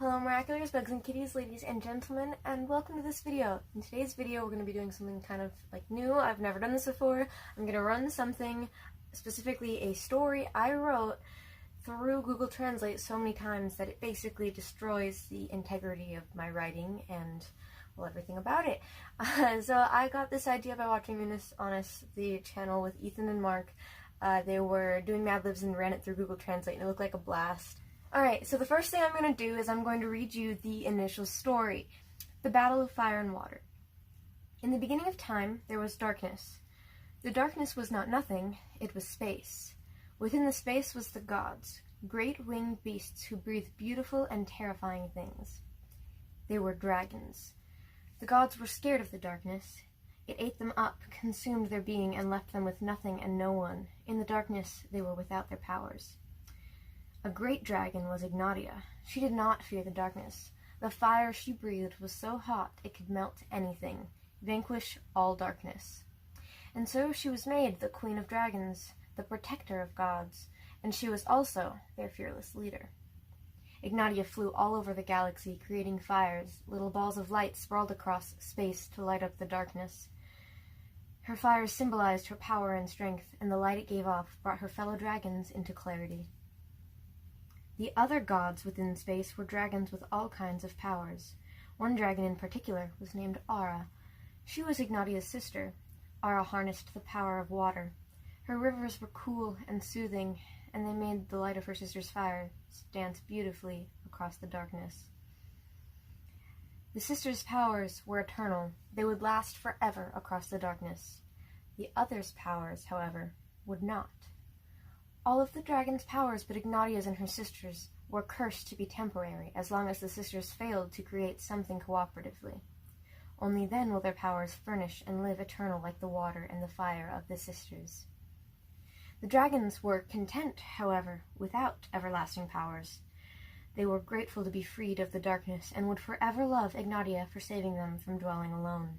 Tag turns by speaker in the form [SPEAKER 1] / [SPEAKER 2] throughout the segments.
[SPEAKER 1] Hello miraculous bugs and kitties, ladies and gentlemen, and welcome to this video. In today's video we're going to be doing something kind of new. I've never done this before. I'm going to run something, specifically a story I wrote through Google Translate so many times that it basically destroys the integrity of my writing and, well, everything about it. So I got this idea by watching Eunice Honest, the channel with Ethan and Mark. They were doing Mad Libs and ran it through Google Translate and it looked like a blast. Alright, so the first thing I'm going to do is I'm going to read you the initial story, The Battle of Fire and Water. In the beginning of time, there was darkness. The darkness was not nothing, it was space. Within the space was the gods, great winged beasts who breathed beautiful and terrifying things. They were dragons. The gods were scared of the darkness. It ate them up, consumed their being, and left them with nothing and no one. In the darkness, they were without their powers. A great dragon was Ignatia. She did not fear the darkness. The fire she breathed was so hot it could melt anything, vanquish all darkness. And so she was made the queen of dragons, the protector of gods, and she was also their fearless leader. Ignatia flew all over the galaxy, creating fires. Little balls of light sprawled across space to light up the darkness. Her fires symbolized her power and strength, and the light it gave off brought her fellow dragons into clarity. The other gods within space were dragons with all kinds of powers. One dragon in particular was named Ara. She was Ignatia's sister. Ara harnessed the power of water. Her rivers were cool and soothing, and they made the light of her sister's fire dance beautifully across the darkness. The sisters' powers were eternal. They would last forever across the darkness. The other's powers, however, would not. All of the dragon's powers but Ignatia's and her sister's were cursed to be temporary, as long as the sisters failed to create something cooperatively. Only then will their powers furnish and live eternal like the water and the fire of the sisters. The dragons were content, however, without everlasting powers. They were grateful to be freed of the darkness, and would forever love Ignatia for saving them from dwelling alone.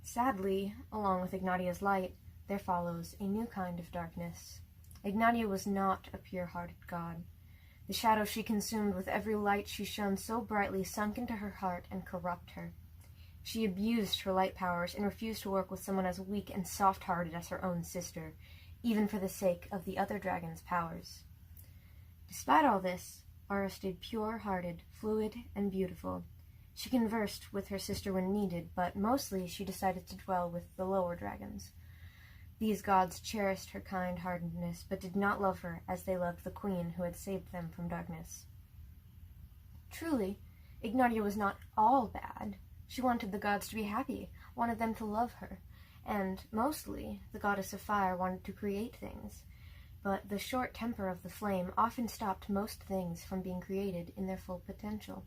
[SPEAKER 1] Sadly, along with Ignatia's light, there follows a new kind of darkness. Ignatia was not a pure-hearted god. The shadow she consumed with every light she shone so brightly sunk into her heart and corrupt her. She abused her light powers and refused to work with someone as weak and soft-hearted as her own sister, even for the sake of the other dragon's powers. Despite all this, Ara stayed pure-hearted, fluid, and beautiful. She conversed with her sister when needed, but mostly she decided to dwell with the lower dragons. These gods cherished her kind-heartedness, but did not love her as they loved the queen who had saved them from darkness. Truly, Ignatia was not all bad. She wanted the gods to be happy, wanted them to love her, and, mostly, the goddess of fire wanted to create things. But the short temper of the flame often stopped most things from being created in their full potential.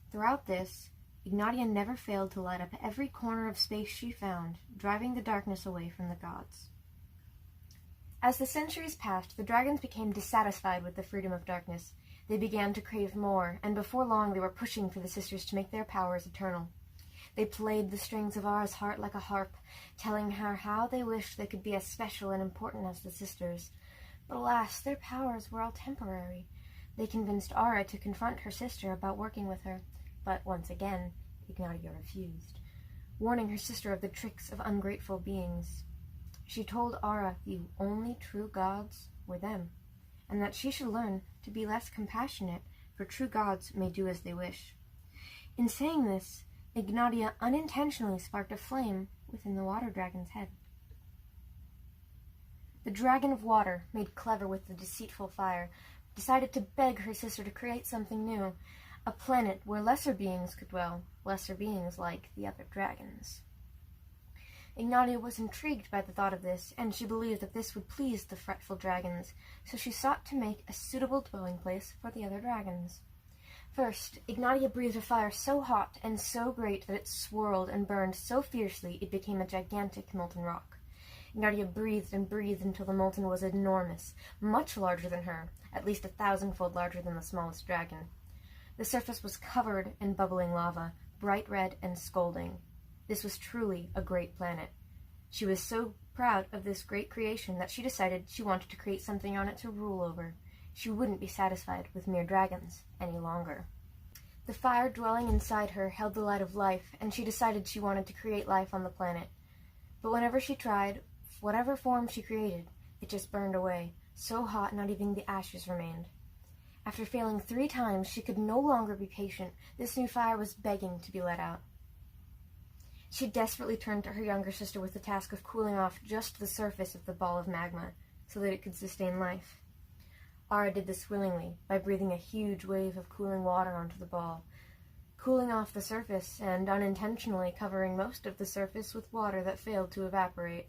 [SPEAKER 1] Throughout this, Ignatia never failed to light up every corner of space she found, driving the darkness away from the gods. As the centuries passed, the dragons became dissatisfied with the freedom of darkness. They began to crave more, and before long they were pushing for the sisters to make their powers eternal. They played the strings of Ara's heart like a harp, telling her how they wished they could be as special and important as the sisters. But alas, their powers were all temporary. They convinced Ara to confront her sister about working with her, but once again, Ignatia refused, warning her sister of the tricks of ungrateful beings. She told Ara the only true gods were them, and that she should learn to be less compassionate, for true gods may do as they wish. In saying this, Ignatia unintentionally sparked a flame within the water dragon's head. The dragon of water, made clever with the deceitful fire, decided to beg her sister to create something new, a planet where lesser beings could dwell, lesser beings like the other dragons. Ignatia was intrigued by the thought of this, and she believed that this would please the fretful dragons, so she sought to make a suitable dwelling place for the other dragons. First, Ignatia breathed a fire so hot and so great that it swirled and burned so fiercely it became a gigantic molten rock. Ignatia breathed and breathed until the molten was enormous, much larger than her, at least 1,000-fold larger than the smallest dragon. The surface was covered in bubbling lava, bright red and scalding. This was truly a great planet. She was so proud of this great creation that she decided she wanted to create something on it to rule over. She wouldn't be satisfied with mere dragons any longer. The fire dwelling inside her held the light of life, and she decided she wanted to create life on the planet. But whenever she tried, whatever form she created, it just burned away, so hot not even the ashes remained. After failing 3 times, she could no longer be patient. This new fire was begging to be let out. She desperately turned to her younger sister with the task of cooling off just the surface of the ball of magma, so that it could sustain life. Ara did this willingly, by breathing a huge wave of cooling water onto the ball, cooling off the surface and unintentionally covering most of the surface with water that failed to evaporate,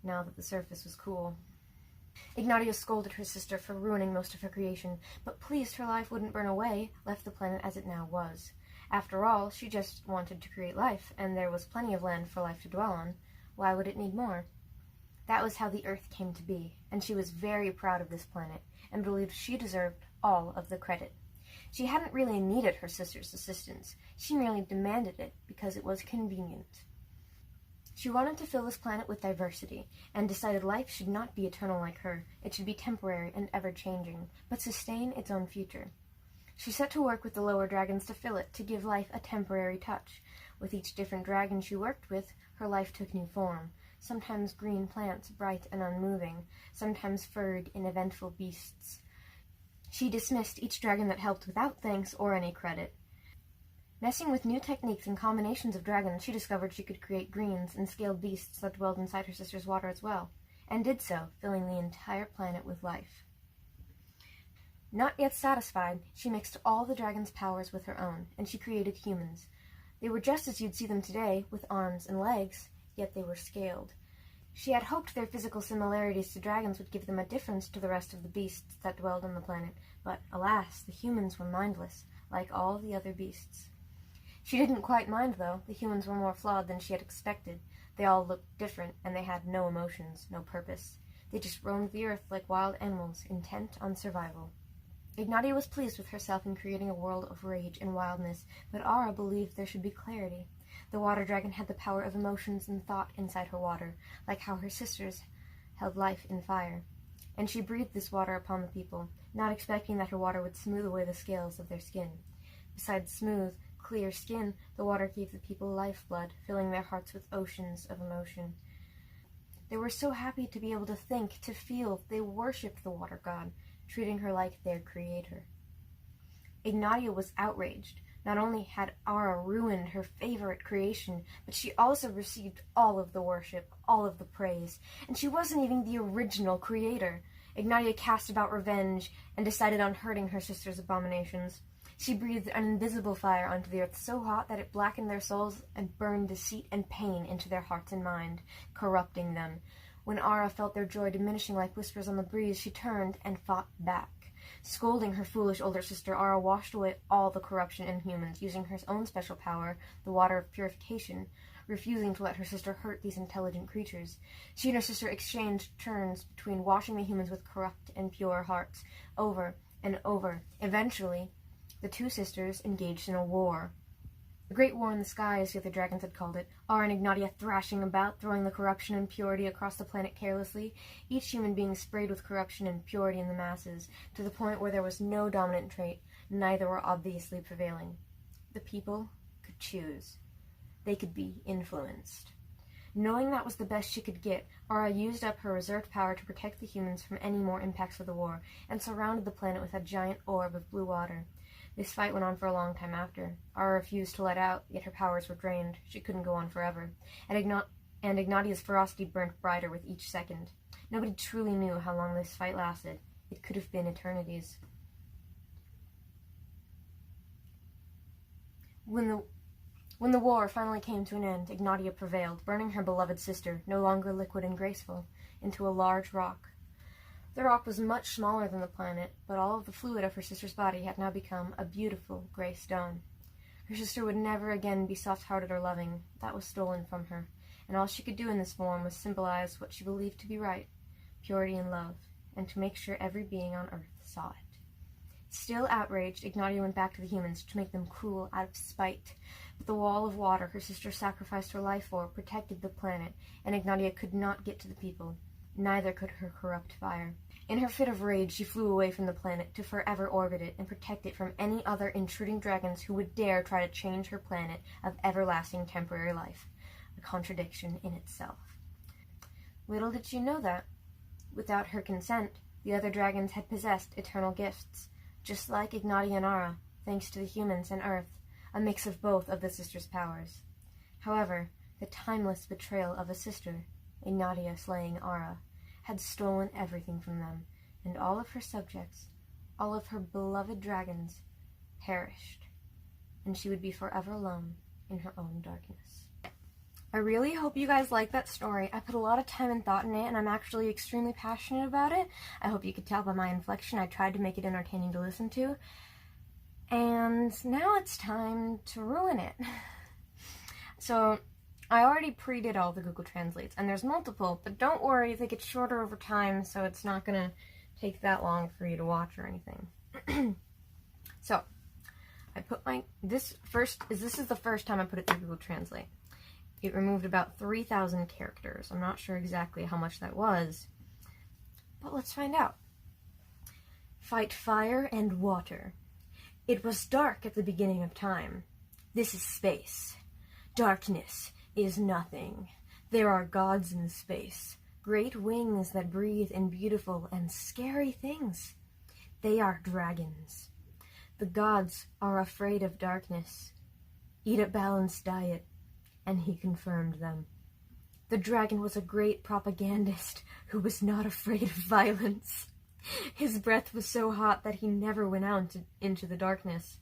[SPEAKER 1] now that the surface was cool. Ignatia scolded her sister for ruining most of her creation, but pleased her life wouldn't burn away, left the planet as it now was. After all, she just wanted to create life, and there was plenty of land for life to dwell on. Why would it need more? That was how the Earth came to be, and she was very proud of this planet, and believed she deserved all of the credit. She hadn't really needed her sister's assistance. She merely demanded it because it was convenient. She wanted to fill this planet with diversity, and decided life should not be eternal like her. It should be temporary and ever-changing, but sustain its own future. She set to work with the lower dragons to fill it, to give life a temporary touch. With each different dragon she worked with, her life took new form. Sometimes green plants, bright and unmoving, sometimes furred in eventful beasts. She dismissed each dragon that helped without thanks or any credit. Messing with new techniques and combinations of dragons, she discovered she could create greens and scaled beasts that dwelled inside her sister's water as well, and did so, filling the entire planet with life. Not yet satisfied, she mixed all the dragon's powers with her own, and she created humans. They were just as you'd see them today, with arms and legs, yet they were scaled. She had hoped their physical similarities to dragons would give them a difference to the rest of the beasts that dwelled on the planet, but alas, the humans were mindless, like all the other beasts. She didn't quite mind, though. The humans were more flawed than she had expected. They all looked different, and they had no emotions, no purpose. They just roamed the earth like wild animals, intent on survival. Ignatia was pleased with herself in creating a world of rage and wildness, but Ara believed there should be clarity. The water dragon had the power of emotions and thought inside her water, like how her sisters held life in fire. And she breathed this water upon the people, not expecting that her water would smooth away the scales of their skin. Besides smooth, clear skin, the water gave the people lifeblood, filling their hearts with oceans of emotion. They were so happy to be able to think, to feel. They worshipped the water god, treating her like their creator. Ignatia was outraged. Not only had Ara ruined her favorite creation, but she also received all of the worship, all of the praise, and she wasn't even the original creator. Ignatia cast about revenge and decided on hurting her sister's abominations. She breathed an invisible fire onto the earth so hot that it blackened their souls and burned deceit and pain into their hearts and mind, corrupting them. When Ara felt their joy diminishing like whispers on the breeze, she turned and fought back. Scolding her foolish older sister, Ara washed away all the corruption in humans, using her own special power, the water of purification, refusing to let her sister hurt these intelligent creatures. She and her sister exchanged turns between washing the humans with corrupt and pure hearts, over and over. Eventually, the two sisters engaged in a war. The Great War in the Sky, as the other dragons had called it, Ara and Ignatia thrashing about, throwing the corruption and purity across the planet carelessly, each human being sprayed with corruption and purity in the masses, to the point where there was no dominant trait, neither were obviously prevailing. The people could choose. They could be influenced. Knowing that was the best she could get, Ara used up her reserved power to protect the humans from any more impacts of the war, and surrounded the planet with a giant orb of blue water. This fight went on for a long time after. Ara refused to let out, yet her powers were drained. She couldn't go on forever. And Ignatia's ferocity burnt brighter with each second. Nobody truly knew how long this fight lasted. It could have been eternities. When the war finally came to an end, Ignatia prevailed, burning her beloved sister, no longer liquid and graceful, into a large rock. The rock was much smaller than the planet, but all of the fluid of her sister's body had now become a beautiful gray stone. Her sister would never again be soft-hearted or loving. That was stolen from her, and all she could do in this form was symbolize what she believed to be right, purity and love, and to make sure every being on Earth saw it. Still outraged, Ignatia went back to the humans to make them cruel out of spite. But the wall of water her sister sacrificed her life for protected the planet, and Ignatia could not get to the people. Neither could her corrupt fire. In her fit of rage, she flew away from the planet to forever orbit it and protect it from any other intruding dragons who would dare try to change her planet of everlasting temporary life. A contradiction in itself. Little did she know that, without her consent, the other dragons had possessed eternal gifts, just like Ignatia and Ara, thanks to the humans and Earth, a mix of both of the sisters' powers. However, the timeless betrayal of a sister, Ignatia slaying Ara, had stolen everything from them, and all of her subjects, all of her beloved dragons, perished, and she would be forever alone in her own darkness. I really hope you guys like that story. I put a lot of time and thought in it, and I'm actually extremely passionate about it. I hope you could tell by my inflection. I tried to make it entertaining to listen to. And now it's time to ruin it. So, I already pre-did all the Google Translates, and there's multiple, but don't worry, they get shorter over time, so it's not gonna take that long for you to watch or anything. So, I put this is the first time I put it through Google Translate. It removed about 3,000 characters. I'm not sure exactly how much that was, but let's find out. Fight fire and water. It was dark at the beginning of time. This is space. Darkness is nothing. There are gods in space, great wings that breathe in beautiful and scary things. They are dragons. The gods are afraid of darkness. Eat a balanced diet, and he confirmed them. The dragon was a great propagandist who was not afraid of violence. His breath was so hot that he never went out into the darkness.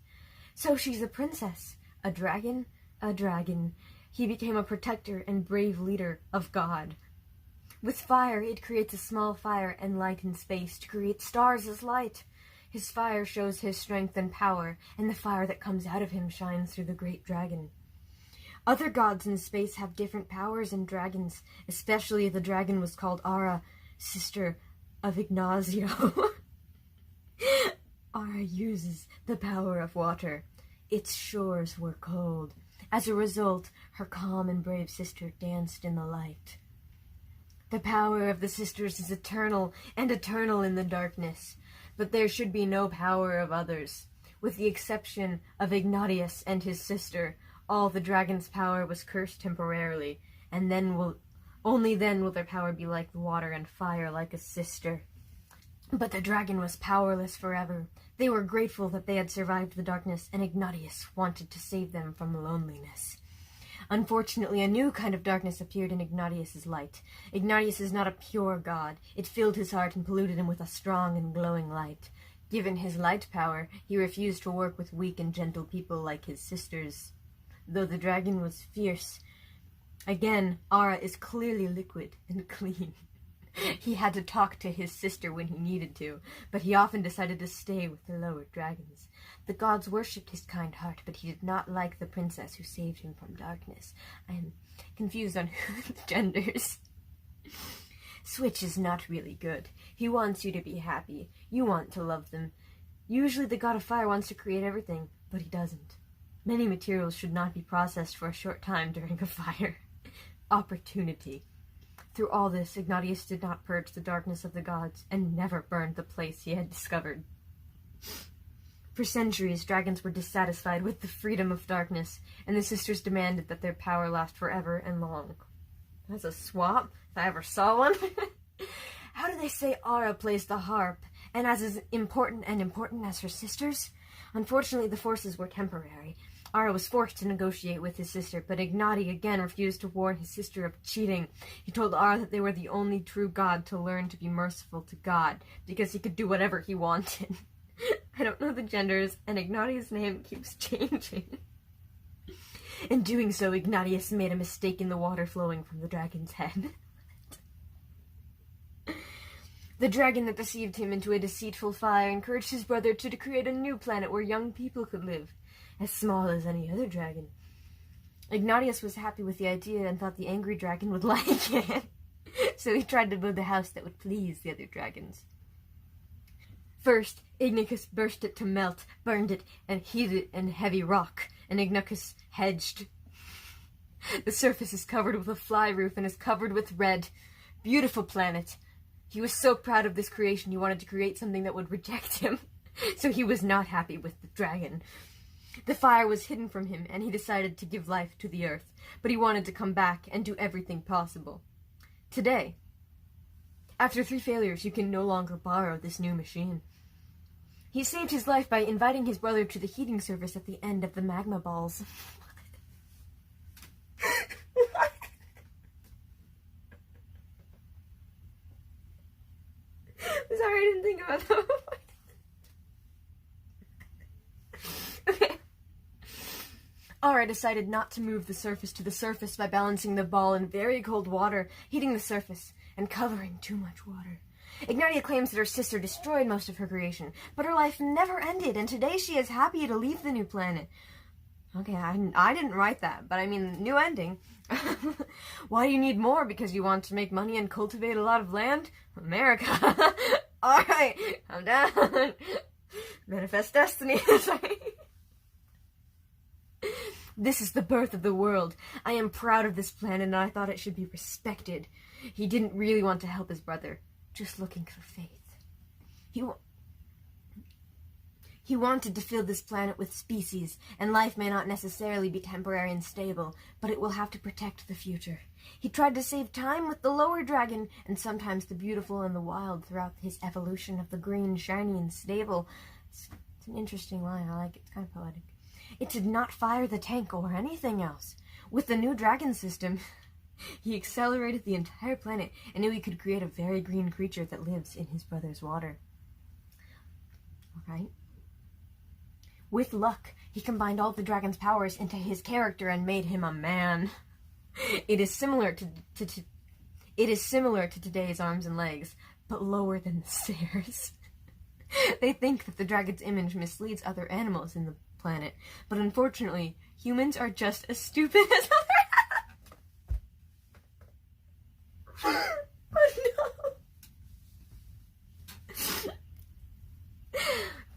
[SPEAKER 1] So she's a princess, a dragon, a dragon. He became a protector and brave leader of God. With fire, it creates a small fire and light in space to create stars as light. His fire shows his strength and power, and the fire that comes out of him shines through the great dragon. Other gods in space have different powers than dragons, especially the dragon was called Ara, sister of Ignacio. Ara uses the power of water. Its shores were cold. As a result, her calm and brave sister danced in the light. The power of the sisters is eternal, and eternal in the darkness. But there should be no power of others. With the exception of Ignatius and his sister, all the dragon's power was cursed temporarily, and only then will their power be like water and fire like a sister. But the dragon was powerless forever. They were grateful that they had survived the darkness, and Ignatius wanted to save them from loneliness. Unfortunately, a new kind of darkness appeared in Ignatius's light. Ignatius is not a pure god. It filled his heart and polluted him with a strong and glowing light. Given his light power, he refused to work with weak and gentle people like his sisters. Though the dragon was fierce, again, Ara is clearly liquid and clean. He had to talk to his sister when he needed to, but he often decided to stay with the lower dragons. The gods worshipped his kind heart, but he did not like the princess who saved him from darkness. I am confused on the genders. Switch is not really good. He wants you to be happy. You want to love them. Usually the god of fire wants to create everything, but he doesn't. Many materials should not be processed for a short time during a fire. Opportunity. Through all this, Ignatius did not purge the darkness of the gods, and never burned the place he had discovered. For centuries, dragons were dissatisfied with the freedom of darkness, and the sisters demanded that their power last forever and long. That's a swap, if I ever saw one. How do they say Ara plays the harp, and as important as her sisters? Unfortunately, the forces were temporary. Ara was forced to negotiate with his sister, but Ignati again refused to warn his sister of cheating. He told Ara that they were the only true god to learn to be merciful to God, because he could do whatever he wanted. I don't know the genders, and Ignatius' name keeps changing. In doing so, Ignatius made a mistake in the water flowing from the dragon's head. The dragon that deceived him into a deceitful fire encouraged his brother to create a new planet where young people could live, as small as any other dragon. Ignatius was happy with the idea and thought the angry dragon would like it, so he tried to build a house that would please the other dragons. First, Ignicus burst it to melt, burned it, and heated it in heavy rock, and Ignicus hedged. The surface is covered with a fly roof and is covered with red. Beautiful planet. He was so proud of this creation, he wanted to create something that would reject him. So he was not happy with the dragon. The fire was hidden from him, and he decided to give life to the earth, but he wanted to come back and do everything possible. Today, after 3 failures, you can no longer borrow this new machine. He saved his life by inviting his brother to the heating service at the end of the magma balls. Sorry, I didn't think about that. Okay. Aura decided not to move the surface to the surface by balancing the ball in very cold water, heating the surface, and covering too much water. Ignatia claims that her sister destroyed most of her creation, but her life never ended, and today she is happy to leave the new planet. Okay, I didn't write that, but I mean, new ending. Why do you need more? Because you want to make money and cultivate a lot of land? America. Alright, calm down. Manifest destiny. This is the birth of the world. I am proud of this planet, and I thought it should be respected. He didn't really want to help his brother, just looking for faith. He wanted to fill this planet with species, and life may not necessarily be temporary and stable, but it will have to protect the future. He tried to save time with the lower dragon, and sometimes the beautiful and the wild throughout his evolution of the green, shiny, and stable. It's an interesting line. I like it. It's kind of poetic. It did not fire the tank or anything else. With the new dragon system, he accelerated the entire planet and knew he could create a very green creature that lives in his brother's water. Alright. With luck, he combined all the dragon's powers into his character and made him a man. It is similar to today's arms and legs, but lower than the stairs. They think that the dragon's image misleads other animals in the planet, but unfortunately, humans are just as stupid as other Oh no!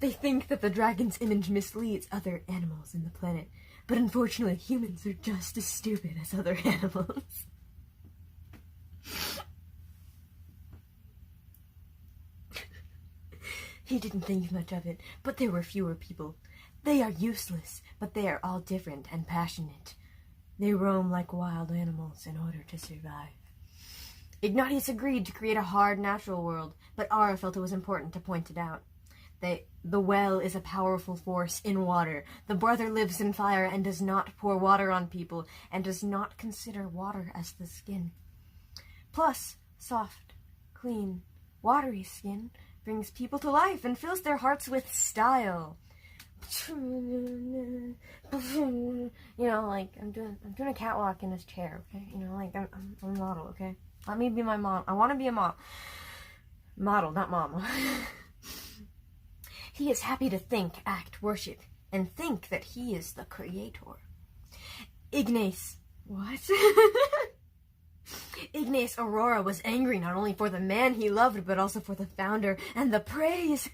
[SPEAKER 1] They think that the dragon's image misleads other animals in the planet, but unfortunately, humans are just as stupid as other animals. He didn't think much of it, but there were fewer people. They are useless, but they are all different and passionate. They roam like wild animals in order to survive. Ignatius agreed to create a hard, natural world, but Aura felt it was important to point it out. The well is a powerful force in water. The brother lives in fire and does not pour water on people, and does not consider water as the skin. Plus, soft, clean, watery skin brings people to life and fills their hearts with style. You know, like, I'm doing a catwalk in this chair, okay? You know, like, I'm a model, okay? Let me be my mom. I want to be a mom. Model, not mom. He is happy to think, act, worship, and think that he is the creator. Ignace. What? Ignace Aurora was angry not only for the man he loved, but also for the founder and the praise.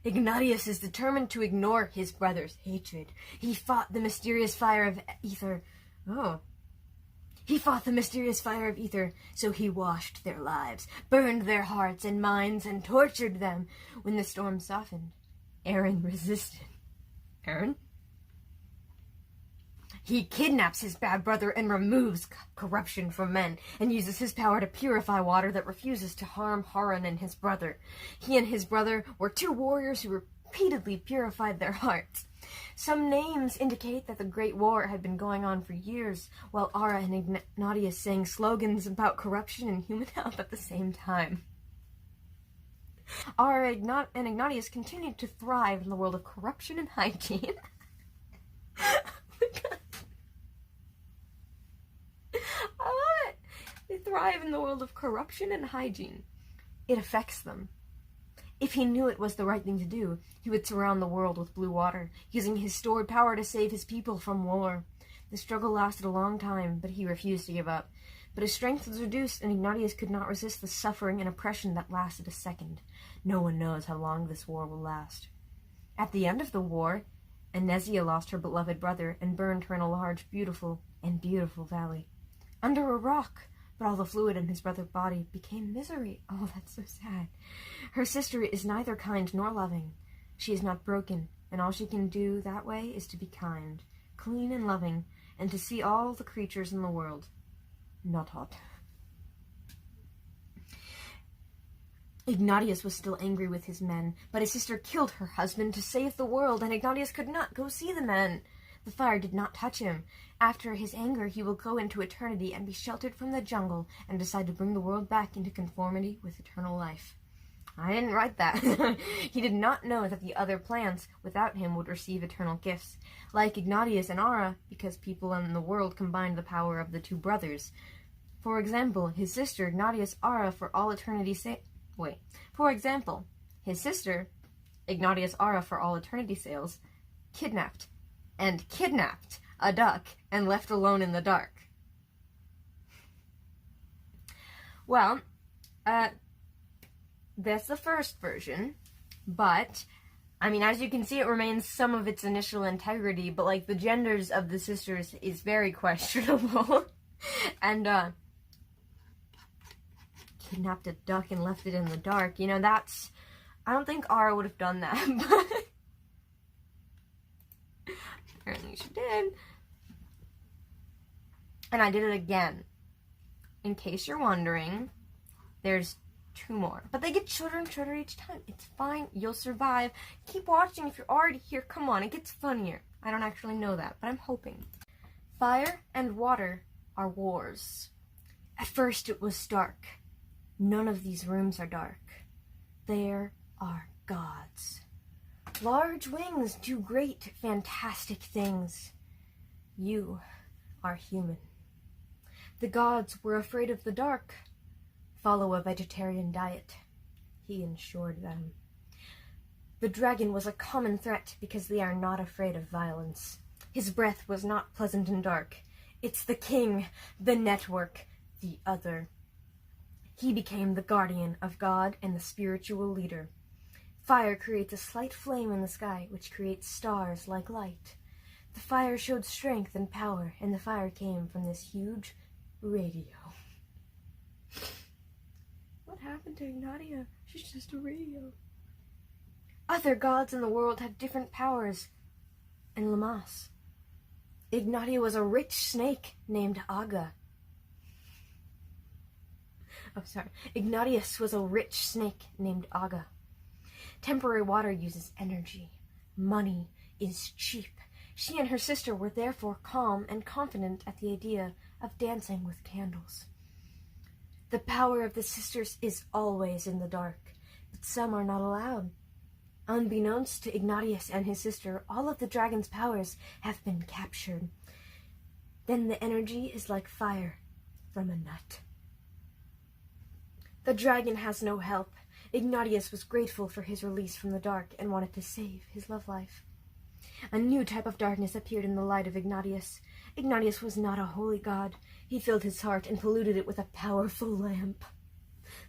[SPEAKER 1] Ignatius is determined to ignore his brother's hatred. He fought the mysterious fire of ether. He fought the mysterious fire of ether, so he washed their lives, burned their hearts and minds, and tortured them. When the storm softened, Aaron resisted. Aaron? He kidnaps his bad brother and removes corruption from men, and uses his power to purify water that refuses to harm Haran and his brother. He and his brother were 2 warriors who repeatedly purified their hearts. Some names indicate that the Great War had been going on for years, while Aura and Ignatius sang slogans about corruption and human health at the same time. Aura and Ignatius continued to thrive in the world of corruption and hygiene. Oh my God. I love it! They thrive in the world of corruption and hygiene. It affects them. If he knew it was the right thing to do, he would surround the world with blue water, using his stored power to save his people from war. The struggle lasted a long time, but he refused to give up. But his strength was reduced, and Ignatius could not resist the suffering and oppression that lasted a second. No one knows how long this war will last. At the end of the war, Anesia lost her beloved brother and burned her in a large, beautiful valley. Under a rock, but all the fluid in his brother's body became misery. Oh, that's so sad. Her sister is neither kind nor loving. She is not broken, and all she can do that way is to be kind, clean and loving, and to see all the creatures in the world. Not hot. Ignatius was still angry with his men, but his sister killed her husband to save the world, and Ignatius could not go see the men. The fire did not touch him. After his anger, he will go into eternity and be sheltered from the jungle and decide to bring the world back into conformity with eternal life. I didn't write that. He did not know that the other plants without him would receive eternal gifts, like Ignatius and Ara, because people in the world combined the power of the two brothers. For example, his sister Ignatius Ara for all eternity his sister Ignatius Ara for all eternity sales kidnapped a duck and left alone in the dark. Well, that's the first version, but, I mean, as you can see, it remains some of its initial integrity, but, like, the genders of the sisters is very questionable. And, kidnapped a duck and left it in the dark. You know, that's, I don't think Ara would have done that, but apparently she did. And I did it again. In case you're wondering, there's 2 more. But they get shorter and shorter each time. It's fine. You'll survive. Keep watching if you're already here. Come on, it gets funnier. I don't actually know that, but I'm hoping. Fire and water are wars. At first it was dark. None of these rooms are dark. There are gods. Large wings do great, fantastic things. You are human. The gods were afraid of the dark. Follow a vegetarian diet, he ensured them. The dragon was a common threat because they are not afraid of violence. His breath was not pleasant and dark. It's the king, the network, the other. He became the guardian of God and the spiritual leader. Fire creates a slight flame in the sky, which creates stars like light. The fire showed strength and power, and the fire came from this huge radio. What happened to Ignatia? She's just a radio. Other gods in the world have different powers. And Lamas. Ignatia was a rich snake named Aga. Ignatius was a rich snake named Aga. Temporary water uses energy. Money is cheap. She and her sister were therefore calm and confident at the idea of dancing with candles. The power of the sisters is always in the dark, but some are not allowed. Unbeknownst to Ignatius and his sister, all of the dragon's powers have been captured. Then the energy is like fire from a nut. The dragon has no help. Ignatius was grateful for his release from the dark and wanted to save his love life. A new type of darkness appeared in the light of Ignatius. Ignatius was not a holy god. He filled his heart and polluted it with a powerful lamp.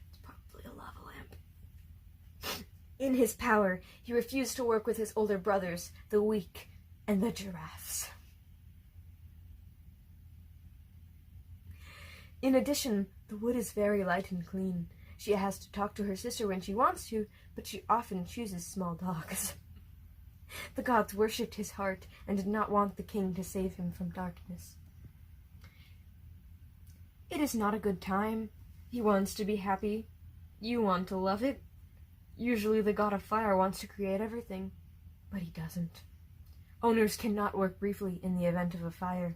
[SPEAKER 1] It's probably a lava lamp. In his power, he refused to work with his older brothers, the weak and the giraffes. In addition, the wood is very light and clean. She has to talk to her sister when she wants to, but she often chooses small dogs. The gods worshipped his heart and did not want the king to save him from darkness. It is not a good time. He wants to be happy. You want to love it. Usually the god of fire wants to create everything, but he doesn't. Owners cannot work briefly in the event of a fire.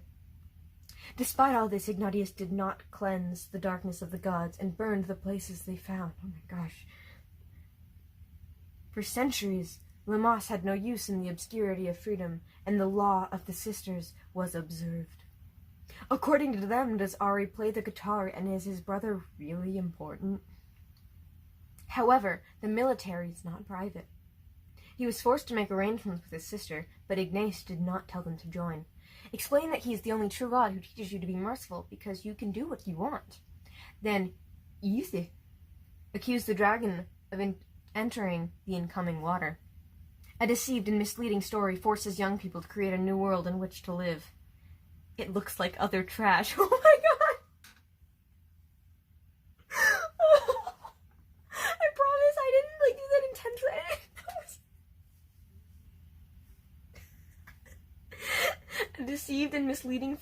[SPEAKER 1] Despite all this, Ignatius did not cleanse the darkness of the gods and burned the places they found. Oh my gosh. For centuries, Lamas had no use in the obscurity of freedom, and the law of the sisters was observed. According to them, does Ari play the guitar, and is his brother really important? However, the military is not private. He was forced to make arrangements with his sister, but Ignatius did not tell them to join. Explain that he is the only true God who teaches you to be merciful, because you can do what you want. Then, Ise accused the dragon of entering the incoming water. A deceived and misleading story forces young people to create a new world in which to live. It looks like other trash. Oh my god! deceived and misleading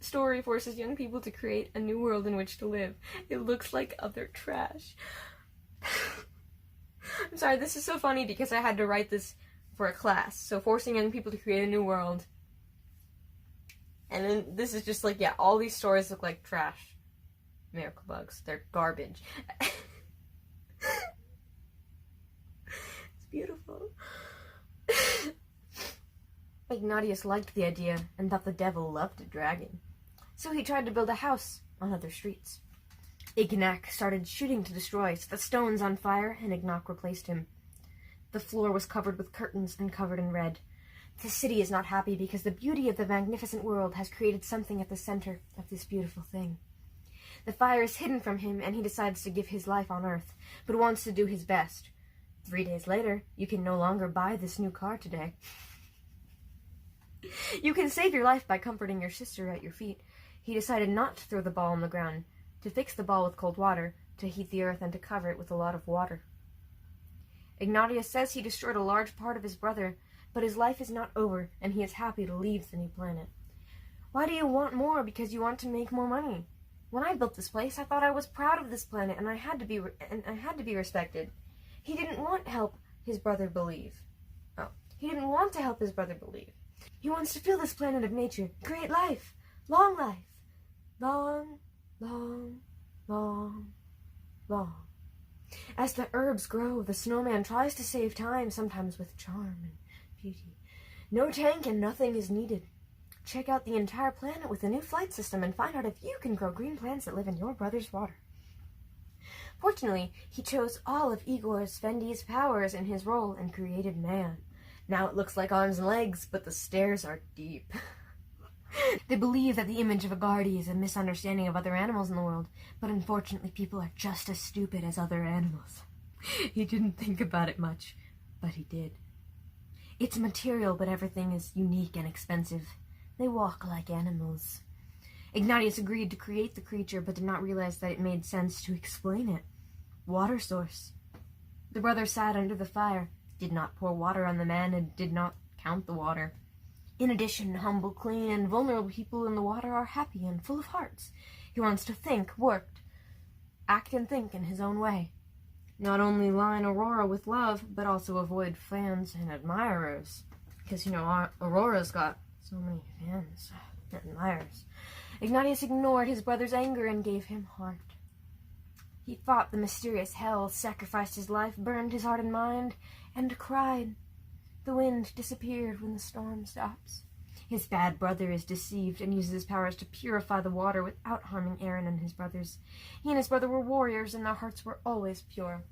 [SPEAKER 1] story forces young people to create a new world in which to live. It looks like utter trash. I'm sorry, this is so funny because I had to write this for a class. So forcing young people to create a new world. And then this is just like, yeah, all these stories look like trash. Miracle bugs. They're garbage. It's beautiful. Ignatius liked the idea and thought the devil loved a dragon. So he tried to build a house on other streets. Ignac started shooting to destroy, set the stones on fire, and Ignac replaced him. The floor was covered with curtains and covered in red. The city is not happy because the beauty of the magnificent world has created something at the center of this beautiful thing. The fire is hidden from him, and he decides to give his life on Earth, but wants to do his best. 3 days later, you can no longer buy this new car today. You can save your life by comforting your sister at your feet. He decided not to throw the ball on the ground, to fix the ball with cold water, to heat the earth, and to cover it with a lot of water. Ignatius says he destroyed a large part of his brother, but his life is not over, and he is happy to leave the new planet. Why do you want more? Because you want to make more money. When I built this place, I thought I was proud of this planet, and I had to be respected. He didn't want to help his brother believe. He didn't want to help his brother believe. He wants to fill this planet of nature, create life, long, long, long, long. As the herbs grow, the snowman tries to save time, sometimes with charm and beauty. No tank and nothing is needed. Check out the entire planet with a new flight system and find out if you can grow green plants that live in your brother's water. Fortunately, he chose all of Igor Svendi's powers in his role and created man. Now it looks like arms and legs, but the stairs are deep. They believe that the image of a guardian is a misunderstanding of other animals in the world, but unfortunately people are just as stupid as other animals. He didn't think about it much, but he did. It's material, but everything is unique and expensive. They walk like animals. Ignatius agreed to create the creature, but did not realize that it made sense to explain it. Water source. The brother sat under the fire, did not pour water on the man, and did not count the water. In addition, humble, clean, and vulnerable people in the water are happy and full of hearts. He wants to think, work, act and think in his own way. Not only line Aurora with love, but also avoid fans and admirers. Because, Aurora's got so many fans and admirers. Ignatius ignored his brother's anger and gave him heart. He fought the mysterious hell, sacrificed his life, burned his heart and mind, and cried. The wind disappeared when the storm stops. His bad brother is deceived and uses his powers to purify the water without harming Aaron and his brothers. He and his brother were warriors, and their hearts were always pure.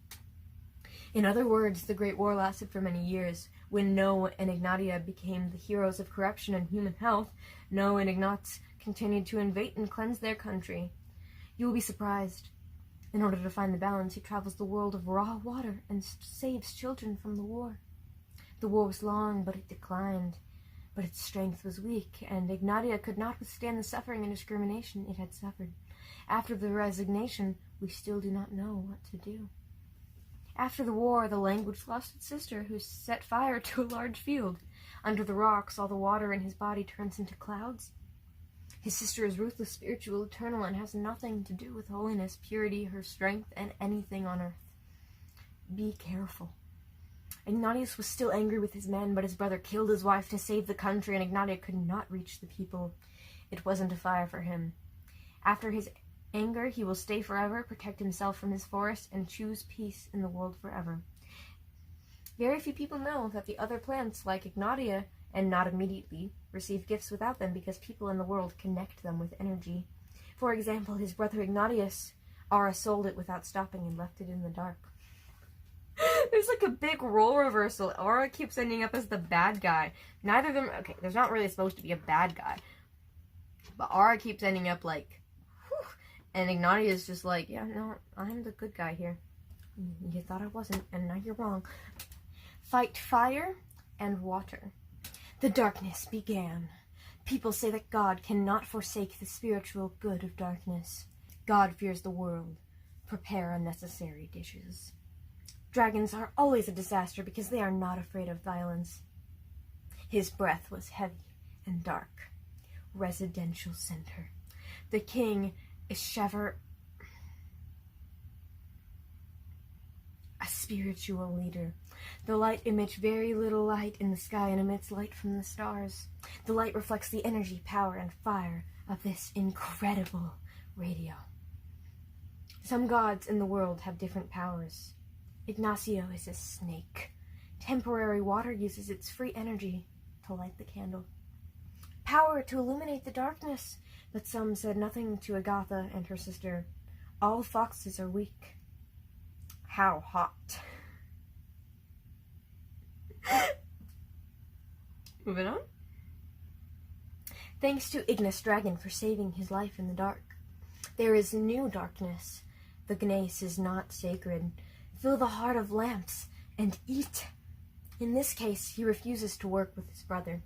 [SPEAKER 1] In other words, the Great War lasted for many years. When Noah and Ignatia became the heroes of corruption and human health, Noah and Ignatz continued to invade and cleanse their country. You will be surprised. In order to find the balance, he travels the world of raw water and saves children from the war. The war was long, but it declined. But its strength was weak, and Ignatia could not withstand the suffering and discrimination it had suffered. After the resignation, we still do not know what to do. After the war, the language lost its sister, who set fire to a large field. Under the rocks, all the water in his body turns into clouds. His sister is ruthless, spiritual, eternal, and has nothing to do with holiness, purity, her strength, and anything on earth. Be careful. Ignatius was still angry with his men, but his brother killed his wife to save the country, and Ignatia could not reach the people. It wasn't a fire for him. After his anger, he will stay forever, protect himself from his forest, and choose peace in the world forever. Very few people know that the other plants, like Ignatia, and not immediately, receive gifts without them because people in the world connect them with energy. For example, his brother Ignatius, Aura sold it without stopping and left it in the dark. There's like a big role reversal. Aura keeps ending up as the bad guy. Neither of them, okay, there's not really supposed to be a bad guy. But Aura keeps ending up like, whew, and Ignatius is just like, yeah, no, I'm the good guy here. You thought I wasn't, and now you're wrong. Fight fire and water. The darkness began. People say that God cannot forsake the spiritual good of darkness. God fears the world. Prepare unnecessary dishes. Dragons are always a disaster because they are not afraid of violence. His breath was heavy and dark. residential center. The king is a spiritual leader. The light emits very little light in the sky and emits light from the stars. The light reflects the energy, power, and fire of this incredible radio. Some gods in the world have different powers. Ignacio is a snake. Temporary water uses its free energy to light the candle. Power to illuminate the darkness, but some said nothing to Agatha and her sister. All foxes are weak. How hot. Moving on. Thanks to Ignis Dragon for saving his life in the dark. There is new darkness. The gneiss is not sacred. Fill the heart of lamps and eat. In this case, he refuses to work with his brother.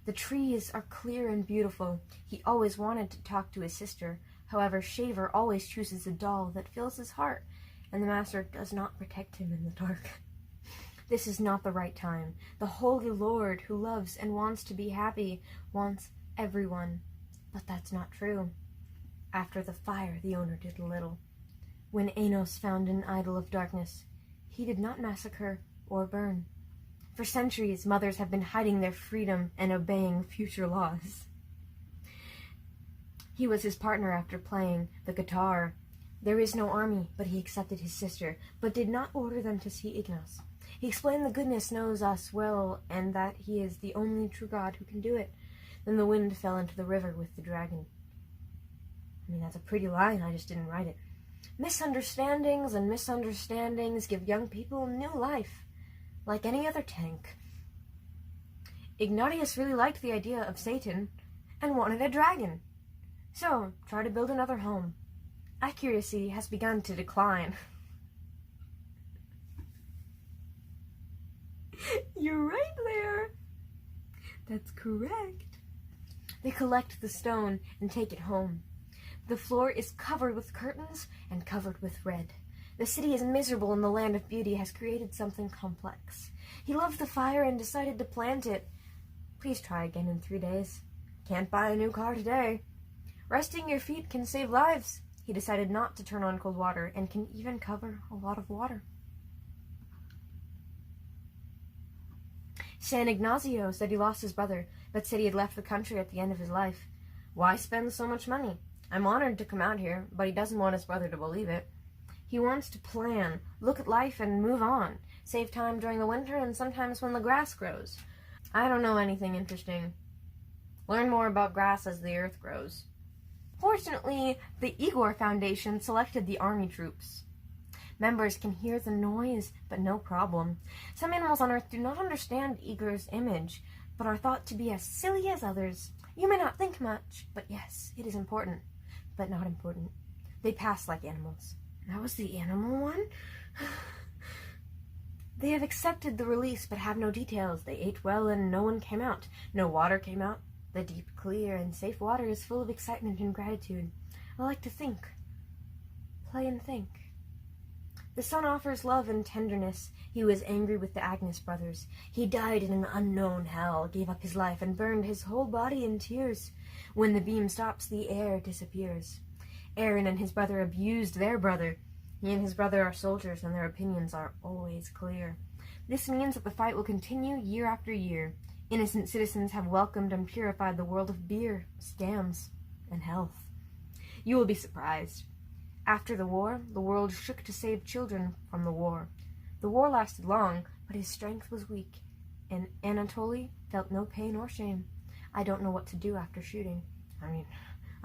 [SPEAKER 1] The trees are clear and beautiful. He always wanted to talk to his sister. However, Shaver always chooses a doll that fills his heart, and the master does not protect him in the dark. This is not the right time. The Holy Lord, who loves and wants to be happy, wants everyone. But that's not true. After the fire, the owner did little. When Anos found an idol of darkness, he did not massacre or burn. For centuries, mothers have been hiding their freedom and obeying future laws. He was his partner after playing the guitar. There is no army, but he accepted his sister, but did not order them to see Ignos. He explained the goodness knows us well, and that he is the only true God who can do it. Then the wind fell into the river with the dragon. I mean, that's a pretty line, I just didn't write it. Misunderstandings and misunderstandings give young people new life, like any other tank. Ignatius really liked the idea of Satan and wanted a dragon. So, try to build another home. Accuracy has begun to decline. You're right there. That's correct. They collect the stone and take it home. The floor is covered with curtains and covered with red. The city is miserable and the land of beauty has created something complex. He loved the fire and decided to plant it. Please try again in 3 days. Can't buy a new car today. Resting your feet can save lives. He decided not to turn on cold water and can even cover a lot of water. San Ignacio said he lost his brother, but said he had left the country at the end of his life. Why spend so much money? I'm honored to come out here, but he doesn't want his brother to believe it. He wants to plan, look at life and move on, save time during the winter and sometimes when the grass grows. I don't know anything interesting. Learn more about grass as the earth grows. Fortunately, the Igor Foundation selected the army troops. Members can hear the noise, but no problem. Some animals on Earth do not understand Igor's image, but are thought to be as silly as others. You may not think much, but yes, it is important, but not important. They pass like animals. That was the animal one? They have accepted the release, but have no details. They ate well and no one came out. No water came out. The deep, clear, and safe water is full of excitement and gratitude. I like to think. Play and think. The son offers love and tenderness. He was angry with the Agnes brothers. He died in an unknown hell, gave up his life, and burned his whole body in tears. When the beam stops, the air disappears. Aaron and his brother abused their brother. He and his brother are soldiers, and their opinions are always clear. This means that the fight will continue year after year. Innocent citizens have welcomed and purified the world of beer, scams, and health. You will be surprised. After the war, the world shook to save children from the war. The war lasted long, but his strength was weak, and Anatoly felt no pain or shame. I don't know what to do after shooting.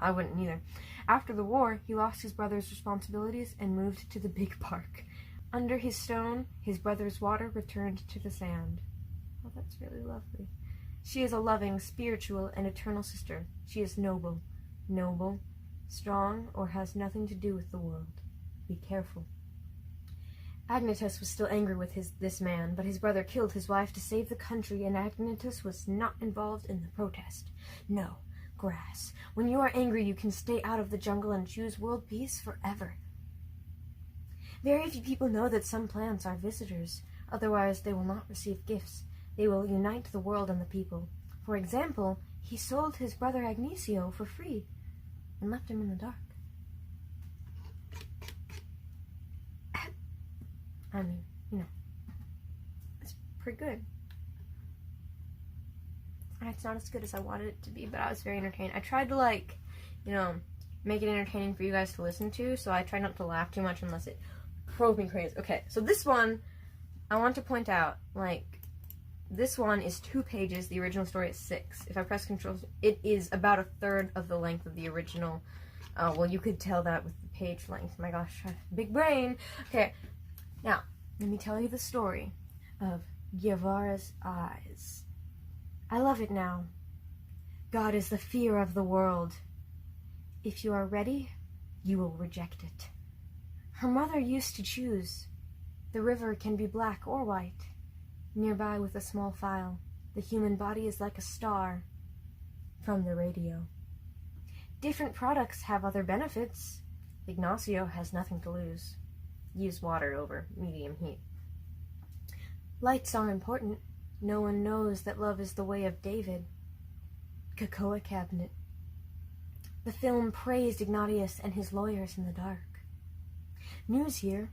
[SPEAKER 1] I wouldn't either. After the war, he lost his brother's responsibilities and moved to the big park. Under his stone, his brother's water returned to the sand. Oh, that's really lovely. She is a loving, spiritual, and eternal sister. She is noble, strong, or has nothing to do with the world. Be careful. Agnatus was still angry with this man, but his brother killed his wife to save the country, and Agnatus was not involved in the protest. No, grass. When you are angry, you can stay out of the jungle and choose world peace forever. Very few people know that some plants are visitors. Otherwise, they will not receive gifts. They will unite the world and the people. For example, He sold his brother Agnesio for free and left him in the dark. I mean, you know, it's pretty good. It's not as good as I wanted it to be, but I was very entertained. I tried to, like, you know, make it entertaining for you guys to listen to, so I try not to laugh too much unless it drove me crazy. Okay, so this one, I want to point out, like, this one is 2 pages, the original story is 6. If I press Control, it is about 1/3 of the length of the original. Well, you could tell that with the page length. My gosh, big brain. Okay, now, let me tell you the story of Guevara's eyes. I love it now. God is the fear of the world. If you are ready, you will reject it. Her mother used to choose. The river can be black or white. Nearby with a small file, the human body is like a star from the radio. Different products have other benefits. Ignacio has nothing to lose. Use water over medium heat. Lights are important. No one knows that love is the way of David. Cocoa cabinet. The film praised Ignatius and his lawyers in the dark. News here.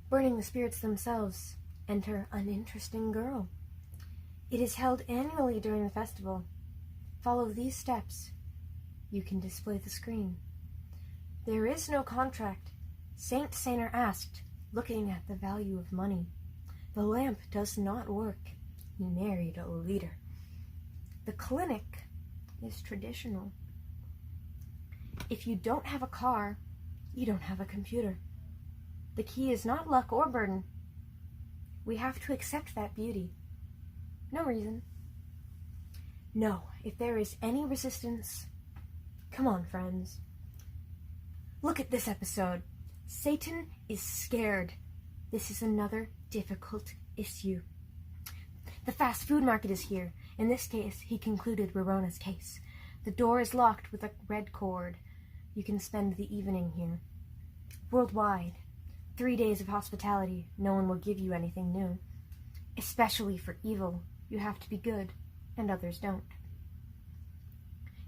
[SPEAKER 1] Burning the spirits themselves. Enter uninteresting girl. It is held annually during the festival. Follow these steps. You can display the screen. There is no contract. Saint Saner asked, looking at the value of money. The lamp does not work. He married a leader. The clinic is traditional. If you don't have a car, you don't have a computer. The key is not luck or burden. We have to accept that beauty. No reason. No, if there is any resistance, come on, friends. Look at this episode. Satan is scared. This is another difficult issue. The fast food market is here. In this case, he concluded Rarona's case. The door is locked with a red cord. You can spend the evening here. Worldwide, 3 days of hospitality. No one will give you anything new. Especially for evil, you have to be good, and others don't.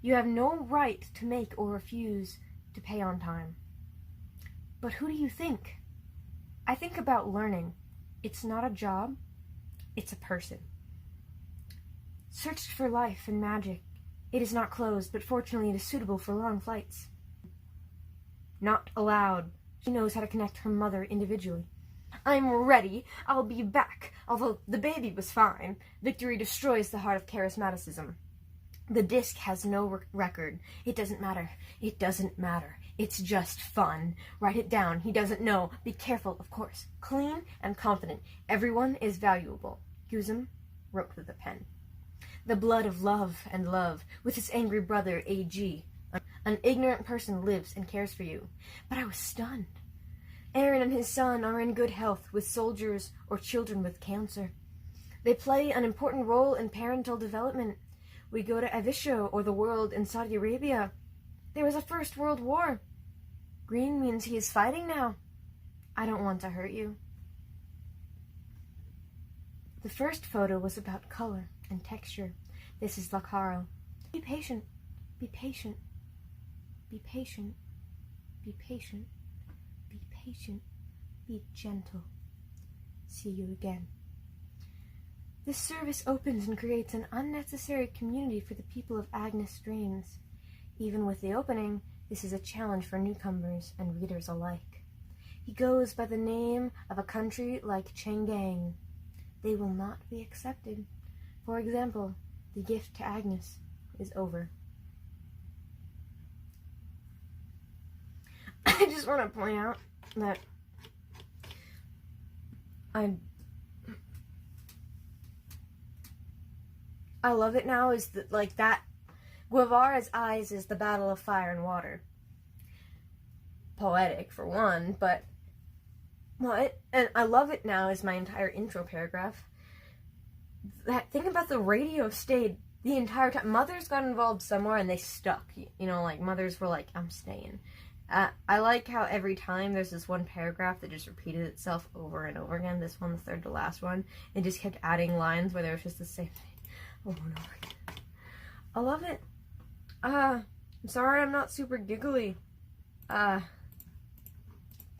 [SPEAKER 1] You have no right to make or refuse to pay on time. But who do you think? I think about learning. It's not a job, it's a person. Searched for life and magic. It is not closed, but fortunately it is suitable for long flights. Not allowed. She knows how to connect her mother individually. I'm ready. I'll be back. Although the baby was fine. Victory destroys the heart of charismaticism. The disc has no record. It doesn't matter. It doesn't matter. It's just fun. Write it down. He doesn't know. Be careful, of course. Clean and confident. Everyone is valuable. Guzum wrote with a pen. The blood of love and love, with his angry brother, A.G. An ignorant person lives and cares for you. But I was stunned. Aaron and his son are in good health with soldiers or children with cancer. They play an important role in parental development. We go to Avisho or the world in Saudi Arabia. There was a First World War. Green means he is fighting now. I don't want to hurt you. The first photo was about color and texture. This is Lacaro. Be patient. Be patient. Be patient. Be patient. Be patient. Be gentle. See you again. This service opens and creates an unnecessary community for the people of Agnes' dreams. Even with the opening, this is a challenge for newcomers and readers alike. He goes by the name of a country like Chang'an. They will not be accepted. For example, the gift to Agnes is over. I just want to point out that I love it now is that, like, that Guevara's eyes is the battle of fire and water. Poetic, for one, but and I love it now is my entire intro paragraph. That thing about the radio stayed the entire time. Mothers got involved somewhere and they stuck. You know, like, mothers were like, I'm staying. I like how every time there's this one paragraph that just repeated itself over and over again. This one, the third to last one. It just kept adding lines where there was just the same thing over and over again. I love it. I'm sorry I'm not super giggly. I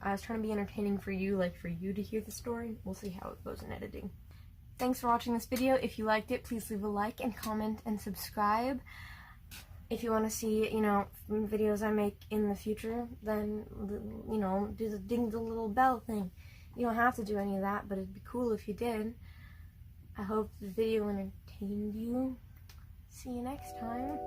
[SPEAKER 1] was trying to be entertaining for you, like for you to hear the story. We'll see how it goes in editing. Thanks for watching this video. If you liked it, please leave a like and comment and subscribe. If you want to see, you know, videos I make in the future, then, you know, do the ding the little bell thing. You don't have to do any of that, but it'd be cool if you did. I hope the video entertained you. See you next time.